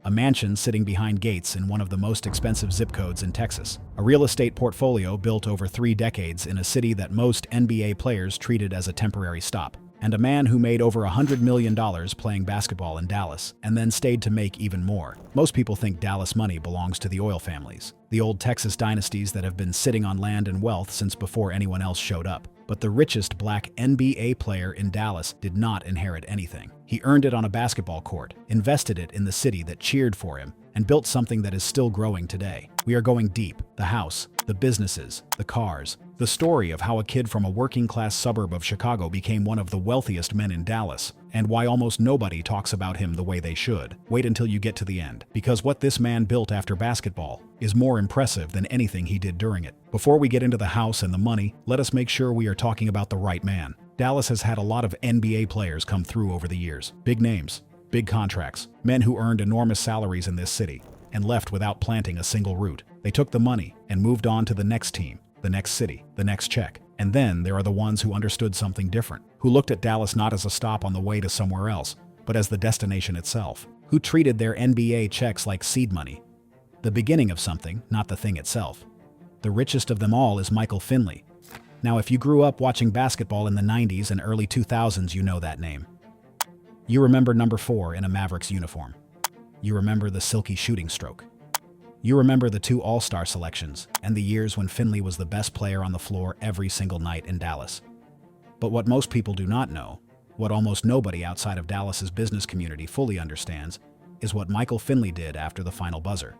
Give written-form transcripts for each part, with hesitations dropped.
a mansion sitting behind gates in one of the most expensive zip codes in Texas, a real estate portfolio built over 3 decades in a city that most NBA players treated as a temporary stop, and a man who made over $100 million playing basketball in Dallas and then stayed to make even more. Most people think Dallas money belongs to the oil families, the old Texas dynasties that have been sitting on land and wealth since before anyone else showed up. But the richest black NBA player in Dallas did not inherit anything. He earned it on a basketball court, invested it in the city that cheered for him, and built something that is still growing today. We are going deep. The house, the businesses, the cars, the story of how a kid from a working-class suburb of Chicago became one of the wealthiest men in Dallas, and why almost nobody talks about him the way they should. Wait until you get to the end, because what this man built after basketball is more impressive than anything he did during it. Before we get into the house and the money, let us make sure we are talking about the right man. Dallas has had a lot of NBA players come through over the years. Big names, big contracts, men who earned enormous salaries in this city and left without planting a single root. They took the money and moved on to the next team, the next city, the next check. And then there are the ones who understood something different, who looked at Dallas not as a stop on the way to somewhere else, but as the destination itself, who treated their NBA checks like seed money, the beginning of something, not the thing itself. The richest of them all is Michael Finley. Now, if you grew up watching basketball in the 90s and early 2000s, you know that name. You remember number 4 in a Mavericks uniform. You remember the silky shooting stroke. You remember the 2 All-Star selections and the years when Finley was the best player on the floor every single night in Dallas. But what most people do not know, what almost nobody outside of Dallas's business community fully understands, is what Michael Finley did after the final buzzer.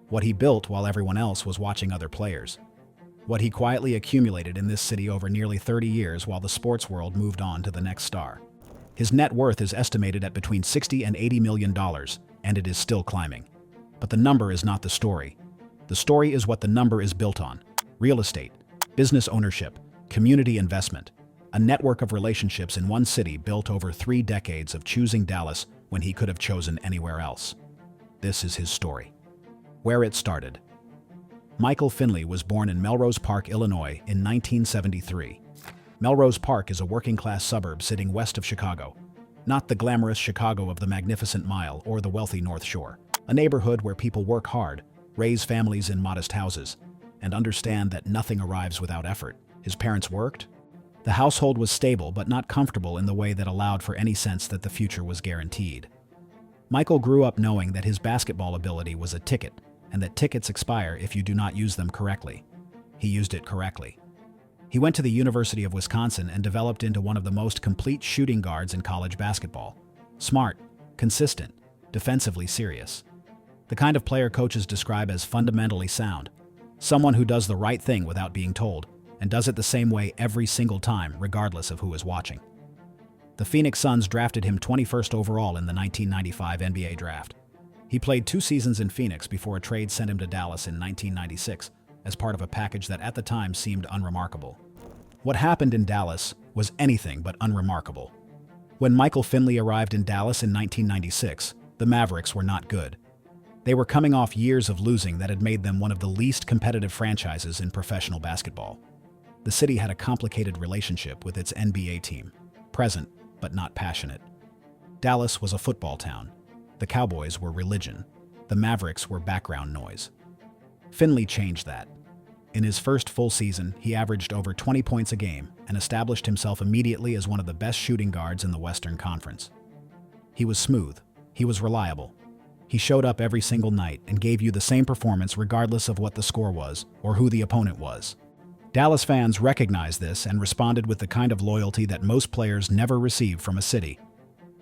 What he built while everyone else was watching other players. What he quietly accumulated in this city over nearly 30 years while the sports world moved on to the next star. His net worth is estimated at between $60 and $80 million, and it is still climbing. But the number is not the story. The story is what the number is built on. Real estate, business ownership, community investment, a network of relationships in one city built over 3 decades of choosing Dallas when he could have chosen anywhere else. This is his story. Where it started. Michael Finley was born in Melrose Park, Illinois in 1973. Melrose Park is a working-class suburb sitting west of Chicago. Not the glamorous Chicago of the Magnificent Mile or the wealthy North Shore. A neighborhood where people work hard, raise families in modest houses, and understand that nothing arrives without effort. His parents worked. The household was stable but not comfortable in the way that allowed for any sense that the future was guaranteed. Michael grew up knowing that his basketball ability was a ticket, and that tickets expire if you do not use them correctly. He used it correctly. He went to the University of Wisconsin and developed into one of the most complete shooting guards in college basketball. Smart, consistent, defensively serious. The kind of player coaches describe as fundamentally sound. Someone who does the right thing without being told, and does it the same way every single time, regardless of who is watching. The Phoenix Suns drafted him 21st overall in the 1995 NBA draft. He played 2 seasons in Phoenix before a trade sent him to Dallas in 1996 as part of a package that at the time seemed unremarkable. What happened in Dallas was anything but unremarkable. When Michael Finley arrived in Dallas in 1996, the Mavericks were not good. They were coming off years of losing that had made them one of the least competitive franchises in professional basketball. The city had a complicated relationship with its NBA team, present but not passionate. Dallas was a football town. The Cowboys were religion. The Mavericks were background noise. Finley changed that. In his first full season, he averaged over 20 points a game and established himself immediately as one of the best shooting guards in the Western Conference. He was smooth. He was reliable. He showed up every single night and gave you the same performance regardless of what the score was or who the opponent was. Dallas fans recognized this and responded with the kind of loyalty that most players never receive from a city.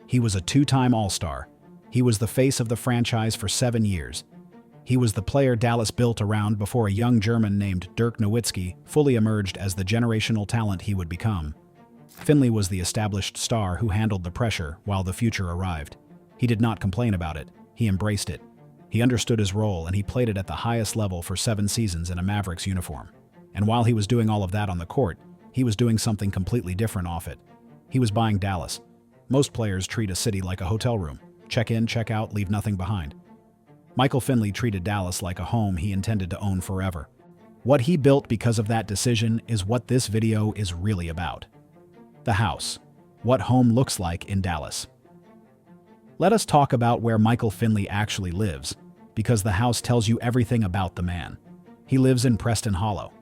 He was a 2-time All-Star. He was the face of the franchise for 7 years. He was the player Dallas built around before a young German named Dirk Nowitzki fully emerged as the generational talent he would become. Finley was the established star who handled the pressure while the future arrived. He did not complain about it. He embraced it. He understood his role and he played it at the highest level for 7 seasons in a Mavericks uniform. And while he was doing all of that on the court, he was doing something completely different off it. He was buying Dallas. Most players treat a city like a hotel room. Check in, check out, leave nothing behind. Michael Finley treated Dallas like a home he intended to own forever. What he built because of that decision is what this video is really about. The house. What home looks like in Dallas. Let us talk about where Michael Finley actually lives, because the house tells you everything about the man. He lives in Preston Hollow.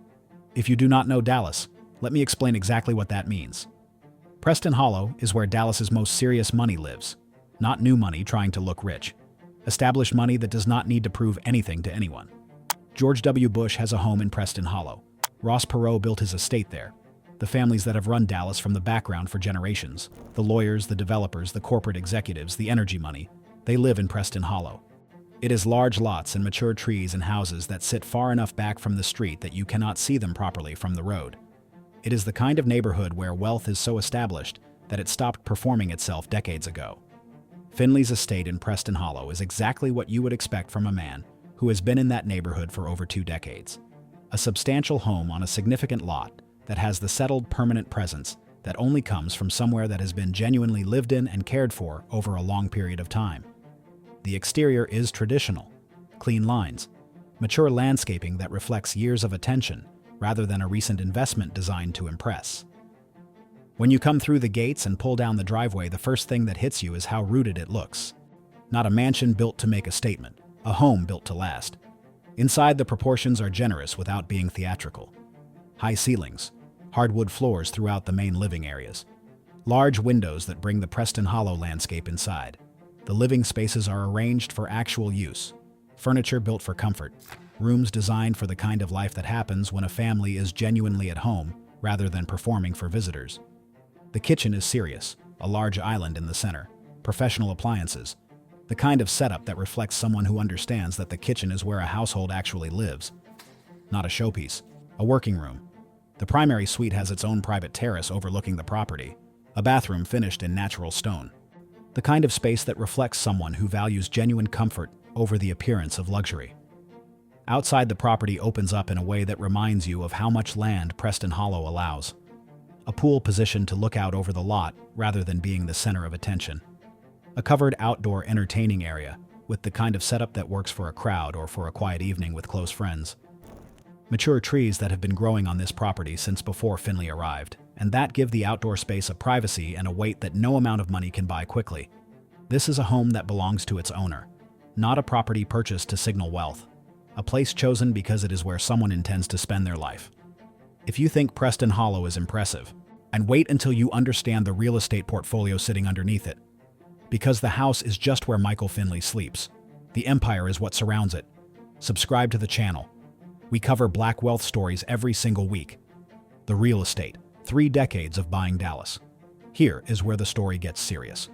If you do not know Dallas, let me explain exactly what that means. Preston Hollow is where Dallas's most serious money lives, not new money trying to look rich. Established money that does not need to prove anything to anyone. George W. Bush has a home in Preston Hollow. Ross Perot built his estate there. The families that have run Dallas from the background for generations, the lawyers, the developers, the corporate executives, the energy money, they live in Preston Hollow. It is large lots and mature trees and houses that sit far enough back from the street that you cannot see them properly from the road. It is the kind of neighborhood where wealth is so established that it stopped performing itself decades ago. Finley's estate in Preston Hollow is exactly what you would expect from a man who has been in that neighborhood for over 2 decades. A substantial home on a significant lot that has the settled permanent presence that only comes from somewhere that has been genuinely lived in and cared for over a long period of time. The exterior is traditional, clean lines, mature landscaping that reflects years of attention rather than a recent investment designed to impress. When you come through the gates and pull down the driveway, the first thing that hits you is how rooted it looks. Not a mansion built to make a statement, a home built to last. Inside, the proportions are generous without being theatrical. High ceilings, hardwood floors throughout the main living areas, large windows that bring the Preston Hollow landscape inside. The living spaces are arranged for actual use, furniture built for comfort, rooms designed for the kind of life that happens when a family is genuinely at home rather than performing for visitors. The kitchen is serious, a large island in the center, professional appliances, the kind of setup that reflects someone who understands that the kitchen is where a household actually lives. Not a showpiece, a working room. The primary suite has its own private terrace overlooking the property, a bathroom finished in natural stone. The kind of space that reflects someone who values genuine comfort over the appearance of luxury. Outside, the property opens up in a way that reminds you of how much land Preston Hollow allows. A pool positioned to look out over the lot rather than being the center of attention. A covered outdoor entertaining area with the kind of setup that works for a crowd or for a quiet evening with close friends. Mature trees that have been growing on this property since before Finley arrived, and that give the outdoor space a privacy and a weight that no amount of money can buy quickly. This is a home that belongs to its owner, not a property purchased to signal wealth. A place chosen because it is where someone intends to spend their life. If you think Preston Hollow is impressive, and wait until you understand the real estate portfolio sitting underneath it. Because the house is just where Michael Finley sleeps. The empire is what surrounds it. Subscribe to the channel. We cover black wealth stories every single week. The real estate, 3 decades of buying Dallas. Here is where the story gets serious.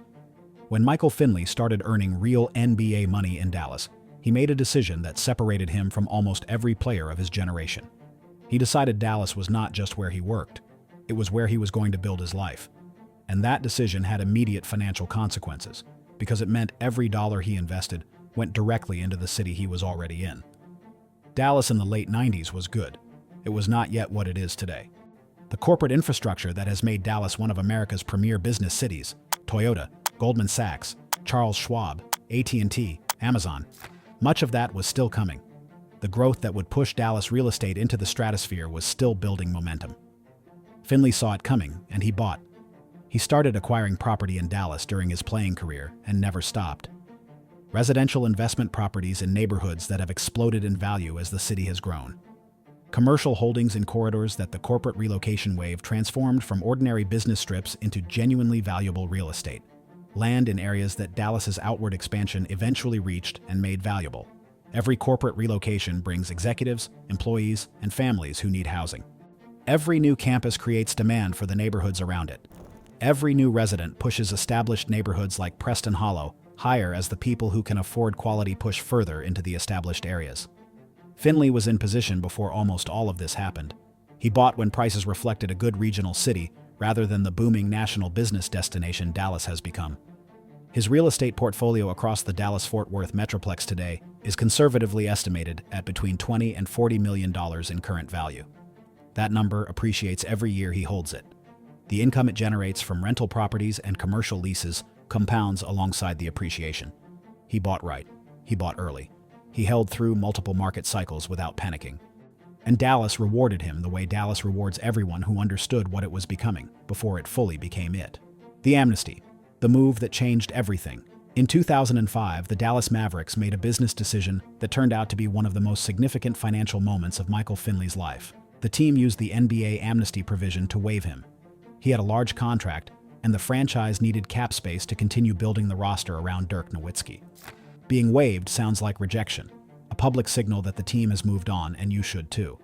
When Michael Finley started earning real NBA money in Dallas, he made a decision that separated him from almost every player of his generation. He decided Dallas was not just where he worked, it was where he was going to build his life. And that decision had immediate financial consequences, because it meant every dollar he invested went directly into the city he was already in. Dallas in the late 90s was good. It was not yet what it is today. The corporate infrastructure that has made Dallas one of America's premier business cities, Toyota, Goldman Sachs, Charles Schwab, AT&T, Amazon, much of that was still coming. The growth that would push Dallas real estate into the stratosphere was still building momentum. Finley saw it coming, and he bought. He started acquiring property in Dallas during his playing career and never stopped. Residential investment properties in neighborhoods that have exploded in value as the city has grown. Commercial holdings in corridors that the corporate relocation wave transformed from ordinary business strips into genuinely valuable real estate. Land in areas that Dallas's outward expansion eventually reached and made valuable. Every corporate relocation brings executives, employees, and families who need housing. Every new campus creates demand for the neighborhoods around it. Every new resident pushes established neighborhoods like Preston Hollow higher as the people who can afford quality push further into the established areas. Finley was in position before almost all of this happened. He bought when prices reflected a good regional city rather than the booming national business destination Dallas has become. His real estate portfolio across the Dallas-Fort Worth metroplex today is conservatively estimated at between $20 and $40 million in current value. That number appreciates every year he holds it. The income it generates from rental properties and commercial leases compounds alongside the appreciation. He bought right. He bought early. He held through multiple market cycles without panicking. And Dallas rewarded him the way Dallas rewards everyone who understood what it was becoming before it fully became it. The amnesty, the move that changed everything. In 2005, the Dallas Mavericks made a business decision that turned out to be one of the most significant financial moments of Michael Finley's life. The team used the NBA amnesty provision to waive him. He had a large contract, and the franchise needed cap space to continue building the roster around Dirk Nowitzki. Being waived sounds like rejection, a public signal that the team has moved on and you should too.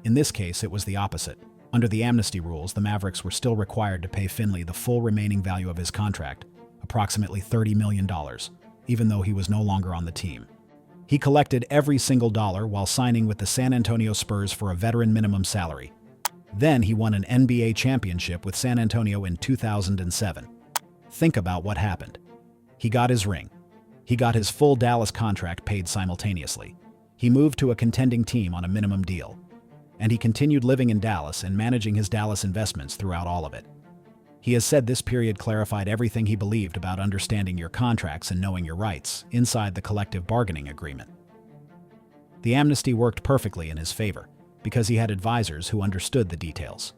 In this case, it was the opposite. Under the amnesty rules, the Mavericks were still required to pay Finley the full remaining value of his contract, approximately $30 million, even though he was no longer on the team. He collected every single dollar while signing with the San Antonio Spurs for a veteran minimum salary. Then he won an NBA championship with San Antonio in 2007. Think about what happened. He got his ring. He got his full Dallas contract paid simultaneously. He moved to a contending team on a minimum deal. And he continued living in Dallas and managing his Dallas investments throughout all of it. He has said this period clarified everything he believed about understanding your contracts and knowing your rights inside the collective bargaining agreement. The amnesty worked perfectly in his favor because he had advisors who understood the details.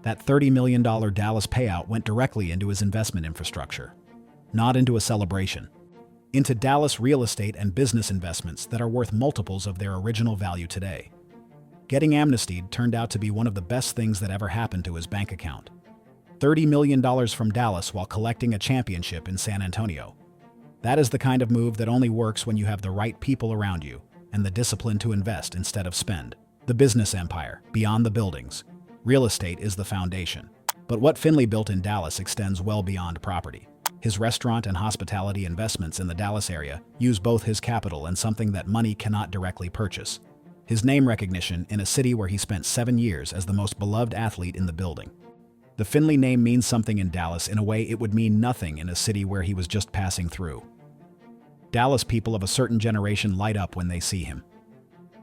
That $30 million Dallas payout went directly into his investment infrastructure, not into a celebration, into Dallas real estate and business investments that are worth multiples of their original value today. Getting amnestied turned out to be one of the best things that ever happened to his bank account. $30 million from Dallas while collecting a championship in San Antonio. That is the kind of move that only works when you have the right people around you and the discipline to invest instead of spend. The business empire, beyond the buildings. Real estate is the foundation. But what Finley built in Dallas extends well beyond property. His restaurant and hospitality investments in the Dallas area use both his capital and something that money cannot directly purchase. His name recognition in a city where he spent 7 years as the most beloved athlete in the building. The Finley name means something in Dallas in a way it would mean nothing in a city where he was just passing through. Dallas people of a certain generation light up when they see him.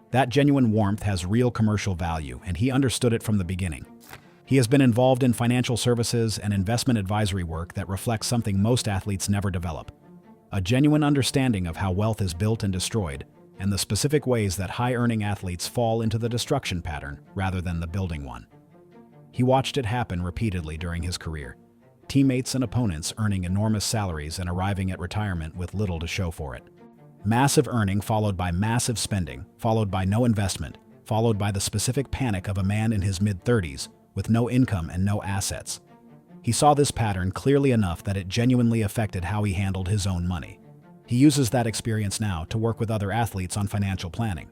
That genuine warmth has real commercial value, and he understood it from the beginning. He has been involved in financial services and investment advisory work that reflects something most athletes never develop: a genuine understanding of how wealth is built and destroyed, and the specific ways that high-earning athletes fall into the destruction pattern rather than the building one. He watched it happen repeatedly during his career. Teammates and opponents earning enormous salaries and arriving at retirement with little to show for it. Massive earning followed by massive spending, followed by no investment, followed by the specific panic of a man in his mid-30s with no income and no assets. He saw this pattern clearly enough that it genuinely affected how he handled his own money. He uses that experience now to work with other athletes on financial planning.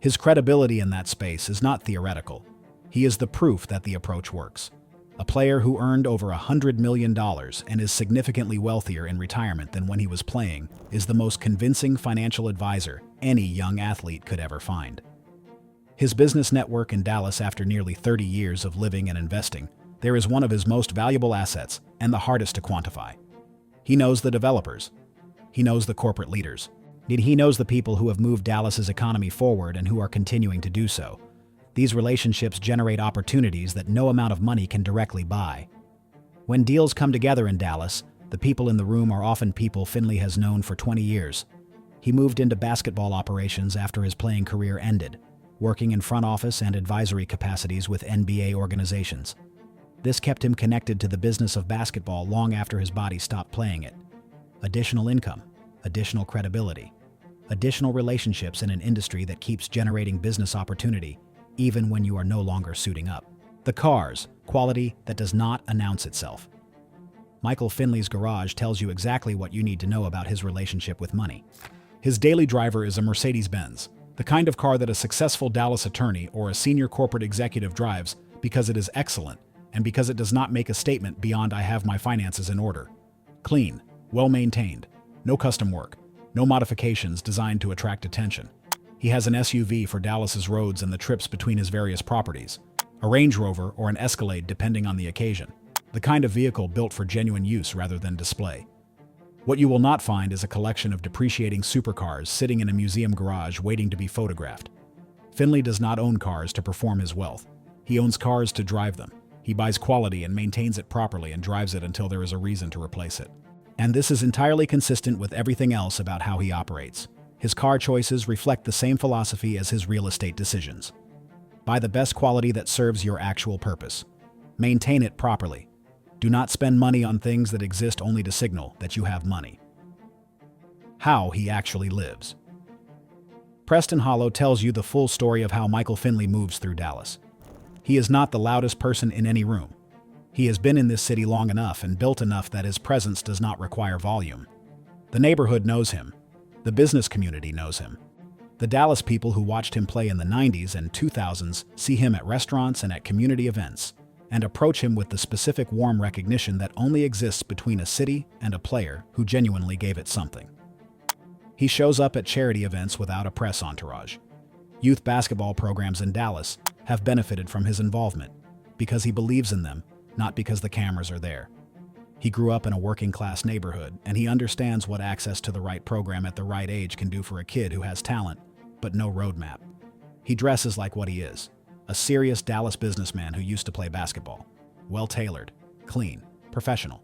His credibility in that space is not theoretical. He is the proof that the approach works. A player who earned over $100 million and is significantly wealthier in retirement than when he was playing is the most convincing financial advisor any young athlete could ever find. His business network in Dallas after nearly 30 years of living and investing, there is one of his most valuable assets and the hardest to quantify. He knows the developers. He knows the corporate leaders. He knows the people who have moved Dallas's economy forward and who are continuing to do so. These relationships generate opportunities that no amount of money can directly buy. When deals come together in Dallas, the people in the room are often people Finley has known for 20 years. He moved into basketball operations after his playing career ended, working in front office and advisory capacities with NBA organizations. This kept him connected to the business of basketball long after his body stopped playing it. Additional income, additional credibility, additional relationships in an industry that keeps generating business opportunity even when you are no longer suiting up. The cars, quality that does not announce itself. Michael Finley's garage tells you exactly what you need to know about his relationship with money. His daily driver is a Mercedes-Benz, the kind of car that a successful Dallas attorney or a senior corporate executive drives because it is excellent and because it does not make a statement beyond "I have my finances in order." Clean, well-maintained, no custom work, no modifications designed to attract attention. He has an SUV for Dallas's roads and the trips between his various properties, a Range Rover or an Escalade depending on the occasion, the kind of vehicle built for genuine use rather than display. What you will not find is a collection of depreciating supercars sitting in a museum garage waiting to be photographed. Finley does not own cars to perform his wealth. He owns cars to drive them. He buys quality and maintains it properly and drives it until there is a reason to replace it. And this is entirely consistent with everything else about how he operates. His car choices reflect the same philosophy as his real estate decisions. Buy the best quality that serves your actual purpose. Maintain it properly. Do not spend money on things that exist only to signal that you have money. How he actually lives. Preston Hollow tells you the full story of how Michael Finley moves through Dallas. He is not the loudest person in any room. He has been in this city long enough and built enough that his presence does not require volume. The neighborhood knows him. The business community knows him. The Dallas people who watched him play in the 90s and 2000s see him at restaurants and at community events, and approach him with the specific warm recognition that only exists between a city and a player who genuinely gave it something. He shows up at charity events without a press entourage. Youth basketball programs in Dallas have benefited from his involvement because he believes in them, not because the cameras are there. He grew up in a working-class neighborhood, and he understands what access to the right program at the right age can do for a kid who has talent, but no roadmap. He dresses like what he is, a serious Dallas businessman who used to play basketball. Well-tailored, clean, professional.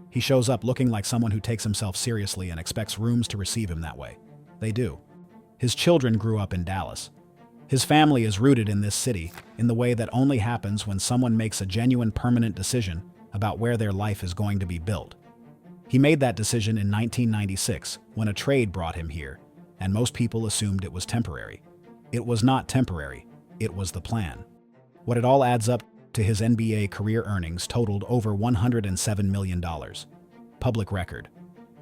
He shows up looking like someone who takes himself seriously and expects rooms to receive him that way. They do. His children grew up in Dallas. His family is rooted in this city in the way that only happens when someone makes a genuine permanent decision about where their life is going to be built. He made that decision in 1996 when a trade brought him here, and most people assumed it was temporary. It was not temporary, it was the plan. What it all adds up to, his NBA career earnings totaled over $107 million. Public record: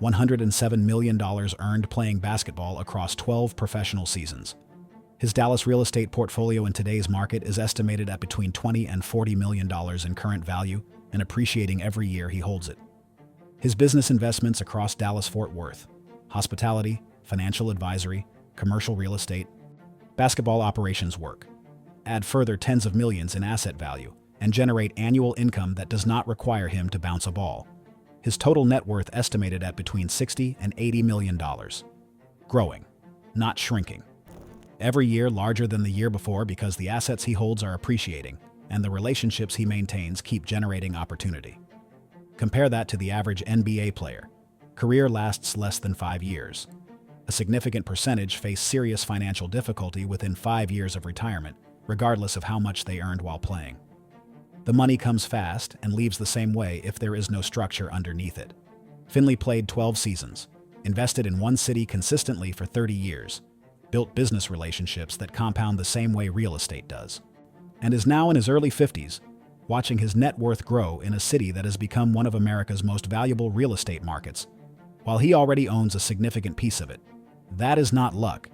$107 million earned playing basketball across 12 professional seasons. His Dallas real estate portfolio in today's market is estimated at between $20 and $40 million in current value, and appreciating every year he holds it. His business investments across Dallas-Fort Worth: hospitality, financial advisory, commercial real estate, basketball operations work, add further tens of millions in asset value, and generate annual income that does not require him to bounce a ball. His total net worth estimated at between $60 and $80 million. Growing, not shrinking. Every year larger than the year before because the assets he holds are appreciating, and the relationships he maintains keep generating opportunity. Compare that to the average NBA player. Career lasts less than 5 years. A significant percentage face serious financial difficulty within 5 years of retirement, regardless of how much they earned while playing. The money comes fast and leaves the same way if there is no structure underneath it. Finley played 12 seasons, invested in one city consistently for 30 years, built business relationships that compound the same way real estate does, and is now in his early 50s, watching his net worth grow in a city that has become one of America's most valuable real estate markets, while he already owns a significant piece of it. That is not luck.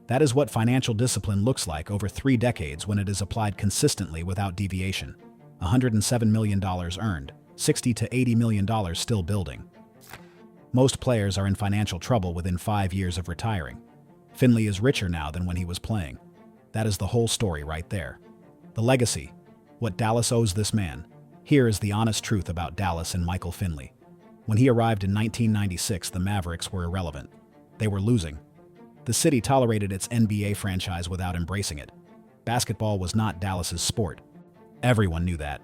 That is what financial discipline looks like over 3 decades when it is applied consistently without deviation. $107 million earned, $60 to $80 million still building. Most players are in financial trouble within 5 years of retiring. Finley is richer now than when he was playing. That is the whole story right there. The legacy, what Dallas owes this man. Here is the honest truth about Dallas and Michael Finley. When he arrived in 1996, the Mavericks were irrelevant. They were losing. The city tolerated its NBA franchise without embracing it. Basketball was not Dallas's sport. Everyone knew that.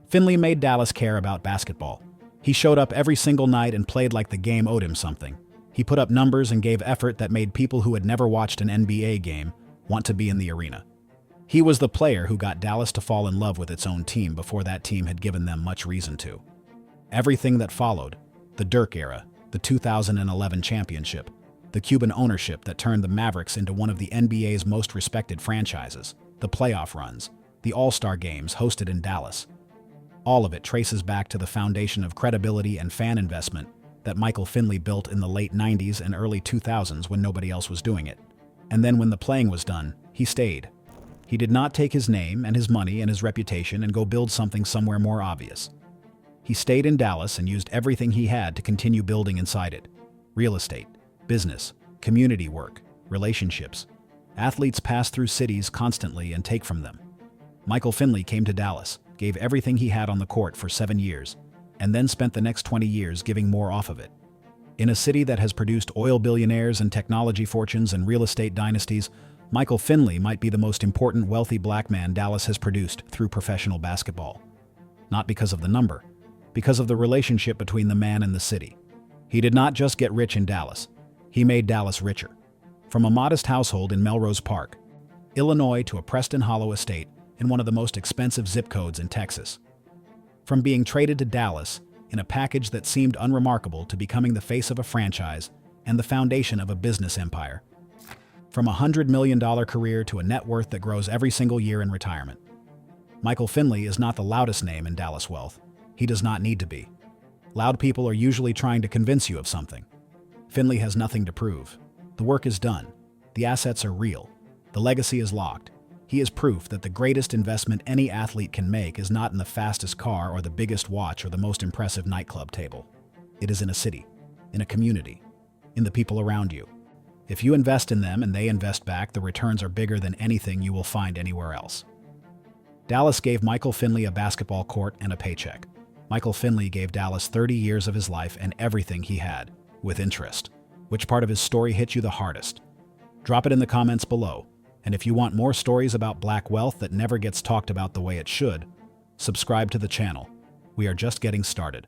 Finley made Dallas care about basketball. He showed up every single night and played like the game owed him something. He put up numbers and gave effort that made people who had never watched an NBA game want to be in the arena. He was the player who got Dallas to fall in love with its own team before that team had given them much reason to. Everything that followed, the Dirk era, the 2011 championship, the Cuban ownership that turned the Mavericks into one of the NBA's most respected franchises, the playoff runs, the All-Star games hosted in Dallas. All of it traces back to the foundation of credibility and fan investment that Michael Finley built in the late 90s and early 2000s when nobody else was doing it. And then when the playing was done, he stayed. He did not take his name and his money and his reputation and go build something somewhere more obvious. He stayed in Dallas and used everything he had to continue building inside it. Real estate, business, community work, relationships. Athletes pass through cities constantly and take from them. Michael Finley came to Dallas, gave everything he had on the court for 7 years, and then spent the next 20 years giving more off of it. In a city that has produced oil billionaires and technology fortunes and real estate dynasties, Michael Finley might be the most important wealthy black man Dallas has produced through professional basketball. Not because of the number, because of the relationship between the man and the city. He did not just get rich in Dallas, he made Dallas richer. From a modest household in Melrose Park, Illinois, to a Preston Hollow estate in one of the most expensive zip codes in Texas. From being traded to Dallas in a package that seemed unremarkable to becoming the face of a franchise and the foundation of a business empire. From a $100 million career to a net worth that grows every single year in retirement. Michael Finley is not the loudest name in Dallas wealth. He does not need to be. Loud people are usually trying to convince you of something. Finley has nothing to prove. The work is done. The assets are real. The legacy is locked. He is proof that the greatest investment any athlete can make is not in the fastest car or the biggest watch or the most impressive nightclub table. It is in a city, in a community, in the people around you. If you invest in them and they invest back, the returns are bigger than anything you will find anywhere else. Dallas gave Michael Finley a basketball court and a paycheck. Michael Finley gave Dallas 30 years of his life and everything he had, with interest. Which part of his story hit you the hardest? Drop it in the comments below. And if you want more stories about black wealth that never gets talked about the way it should, subscribe to the channel. We are just getting started.